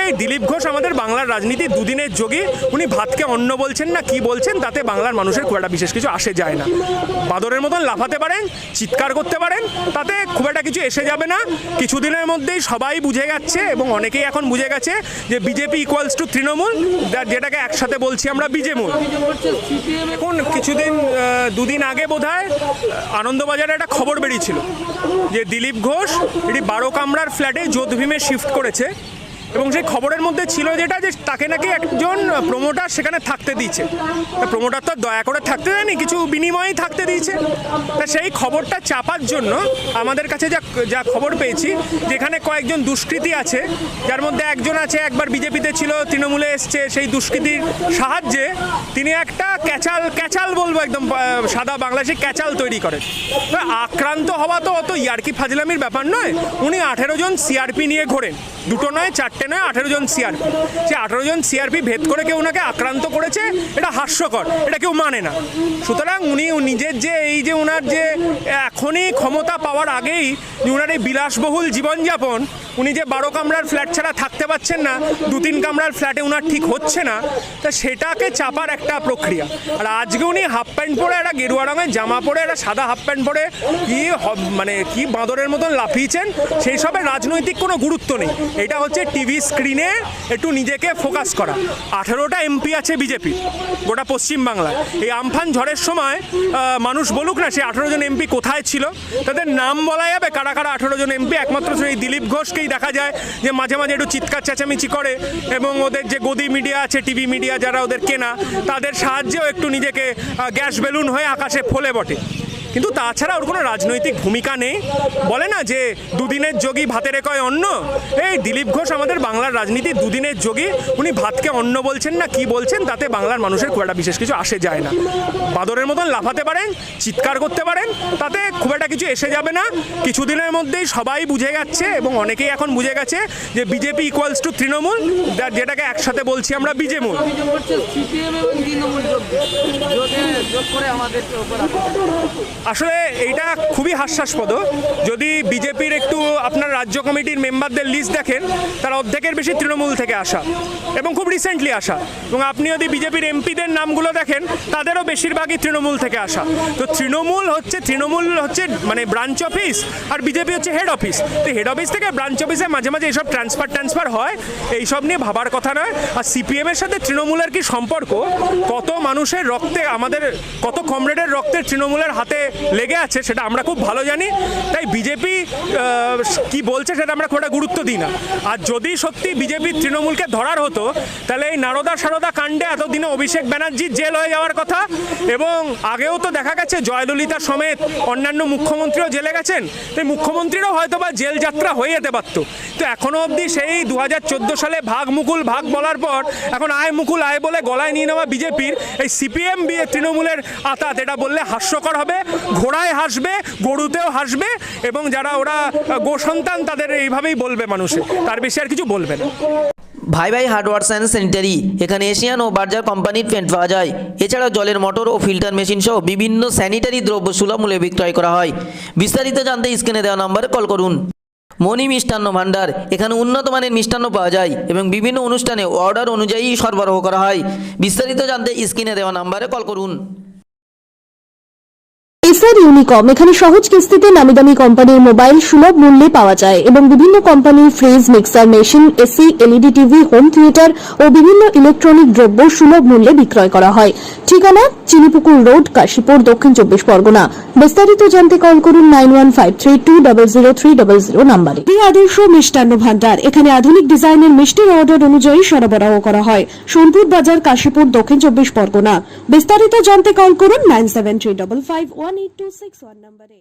এই দিলীপ ঘোষ আমাদের বাংলার রাজনীতির দুদিনের যোগী। উনি ভাতকে অন্ন বলছেন না কি বলছেন তাতে বাংলার মানুষের খুব একটা বিশেষ কিছু আসে যায় না। বাদরের মতন লাফাতে পারেন, চিৎকার করতে পারেন, তাতে খুব একটা কিছু এসে যাবে না। কিছুদিনের মধ্যেই সবাই বুঝে গেছে এবং অনেকেই এখন বুঝে গেছে যে বিজেপি ইকুয়ালস টু তৃণমূল, যেটাকে একসাথে বলছি আমরা বিজেমূল। এখন কিছুদিন দুদিন আগে বোধহয় আনন্দবাজারে একটা খবর বেরিয়েছিল যে দিলীপ ঘোষ এটি 12 কামরার ফ্ল্যাটে যোধভীমে শিফট করেছে এবং সেই খবরের মধ্যে ছিল যেটা যে তাকে নাকি একজন প্রমোটার সেখানে থাকতে দিয়েছে। প্রমোটার তো দয়া করে থাকতে দেয়নি, কিছু বিনিময়েই থাকতে দিয়েছে। তা সেই খবরটা চাপার জন্য আমাদের কাছে যা খবর পেয়েছি, যেখানে কয়েকজন দুষ্কৃতী আছে, যার মধ্যে একজন আছে একবার বিজেপিতে ছিল, তৃণমূলে এসছে, সেই দুষ্কৃতির সাহায্যে তিনি একটা ক্যাচাল বলবো, একদম সাদা বাংলা সেই ক্যাচাল তৈরি করেন। আক্রান্ত হওয়া তো অত ইয়ার্কি ফাজলামির ব্যাপার নয়। উনি 18 জন সিআরপি নিয়ে ঘোরেন, 2টো নয় 4টে নয়, 18 জন সিআরপি। সে 18 জন সিআরপি ভেদ করে কেউ ওনাকে আক্রান্ত করেছে, এটা হাস্যকর, এটা কেউ মানে না। সুতরাং উনি নিজের যে এই যে ওনার যে এখনই ক্ষমতা পাওয়ার আগেই ওনার এই বিলাসবহুল জীবনযাপন, উনি যে 12 কামরার ফ্ল্যাট ছাড়া থাকতে পারছেন না, 2-3 কামরার ফ্ল্যাটে ওনার ঠিক হচ্ছে না, তা সেটাকে চাপার একটা প্রক্রিয়া। আর আজকে উনি হাফ প্যান্ট পরে, একটা গেরুয়া রঙের জামা পরে, একটা সাদা হাফ প্যান্ট পরে কি বাঁদরের মতন লাফিয়েছেন, সেই সবের রাজনৈতিক কোনো গুরুত্ব নেই। এটা হচ্ছে টিভি স্ক্রিনে একটু নিজেকে ফোকাস করা। 18টা এমপি আছে বিজেপি গোটা পশ্চিমবাংলায়। এই আমফান ঝড়ের সময় মানুষ বলুক না সে 18 জন এমপি কোথায় ছিল, তাদের নাম বলা যাবে কারা কারা 18 জন এমপি। একমাত্র সেই দিলীপ ঘোষকেই দেখা যায় যে মাঝে মাঝে একটু চিৎকার চেঁচামেচি করে এবং ওদের যে গদি মিডিয়া আছে, টিভি মিডিয়া যারা ওদের কেনা, তাদের সাহায্যেও একটু নিজেকে গ্যাস বেলুন হয়ে আকাশে ফোলে বটে। কিন্তু তাছাড়া ওর কোনো রাজনৈতিক ভূমিকা নেই। বলে না যে দুদিনের যোগী ভাতের কয় অন্ন, এই দিলীপ ঘোষ আমাদের বাংলার রাজনীতির দুদিনের যোগী। উনি ভাতকে অন্ন বলছেন না কি বলছেন তাতে বাংলার মানুষের খুব একটা বিশেষ কিছু আসে যায় না। বাদরের মতন লাফাতে পারেন, চিৎকার করতে পারেন, তাতে খুব একটা কিছু এসে যাবে না। কিছুদিনের মধ্যেই সবাই বুঝে গেছে এবং অনেকেই এখন বুঝে গেছে যে বিজেপি ইকুয়ালস টু তৃণমূল, যেটাকে একসাথে বলছি আমরা বিজেমূল। আসলে এইটা খুবই হাস্যাস্পদ। যদি বিজেপির একটু আপনার রাজ্য কমিটির মেম্বারদের লিস্ট দেখেন, তারা অর্ধেকের বেশি তৃণমূল থেকে আসা এবং খুব রিসেন্টলি আসা। এবং আপনি যদি বিজেপির এমপিদের নামগুলো দেখেন, তাদেরও বেশিরভাগই তৃণমূল থেকে আসা। তো তৃণমূল হচ্ছে মানে ব্রাঞ্চ অফিস, আর বিজেপি হচ্ছে হেড অফিস। তো হেড অফিস থেকে ব্রাঞ্চ অফিসে মাঝে মাঝে এইসব ট্রান্সফার হয়, এইসব নিয়ে ভাবার কথা নয়। আর সিপিএমের সাথে তৃণমূলের কি সম্পর্ক, কত মানুষের রক্তে, আমাদের কত কমরেডের রক্তে তৃণমূলের হাতে লেগে আছে, সেটা আমরা খুব ভালো জানি। তাই বিজেপি কি বলছে সেটা আমরা খুব একটা গুরুত্ব দিই না। আর যদি সত্যি বিজেপি তৃণমূলকে ধরার হতো, তাহলে এই নারদা সারদা কাণ্ডে এতদিনে অভিষেক ব্যানার্জির জেল হয়ে যাওয়ার কথা। এবং আগেও তো দেখা গেছে জয়ললিতা সমেত অন্যান্য মুখ্যমন্ত্রীও জেলে গেছেন, তাই মুখ্যমন্ত্রীরও হয়তো বা জেল যাত্রা হয়ে যেতে পারত। তো এখনও অবধি সেই 2014 সালে ভাগ মুকুল ভাগ বলার পর এখন আয় মুকুল আয় বলে গলায় নিয়ে নেওয়া বিজেপির এই সিপিএম তৃণমূলের আতাত, এটা বললে হাস্যকর হবে। ঘোড়ায় হাসবে, গরুতেও হাসবে, এবং যারা ওরা গো সন্তান তাদের এইভাবেই বলবে মানুষে, তার বেশি আর কিছু বলবে না। ভাই ভাই হার্ডওয়ার্স অ্যান্ড স্যানিটারি, এখানে এশিয়ান ও বার্জার কোম্পানির পেন্ট পাওয়া যায়। এছাড়াও জলের মোটর ও ফিল্টার মেশিন সহ বিভিন্ন স্যানিটারি দ্রব্য সুলভ মূল্যে বিক্রয় করা হয়। বিস্তারিত জানতে স্ক্রিনে দেওয়া নম্বরে কল করুন। মণি মিষ্টান্ন ভাণ্ডার, এখানে উন্নত মানের মিষ্টান্ন পাওয়া যায় এবং বিভিন্ন অনুষ্ঠানে অর্ডার অনুযায়ী সরবরাহ করা হয়। বিস্তারিত জানতে স্ক্রিনে দেওয়া নম্বরে কল করুন। এসআর ইউনিকম, এখানে সহজ কিস্তিতে নামি দামি কোম্পানির মোবাইল সুলভ মূল্যে পাওয়া যায় এবং বিভিন্ন কোম্পানির fridge, mixer machine, AC, LED TV, home theatre ও বিভিন্ন ইলেকট্রনিক দ্রব্য সুলভ মূল্যে বিক্রয় করা হয়। ঠিকানা চিনিপুকুর রোড, কাশীপুর, দক্ষিণ 24 পরগনা। বিস্তারিত জানতে কল করুন 9153200300 নম্বরে। আদর্শ মিষ্টান্ন ভাণ্ডার, এখানে আধুনিক ডিজাইনের মিষ্টির অর্ডার অনুযায়ী সরবরাহ করা হয়। সোনপুর বাজার, কাশীপুর, দক্ষিণ 24 পরগনা। বিস্তারিত জানতে কল করুন 9735518261 নম্বরে।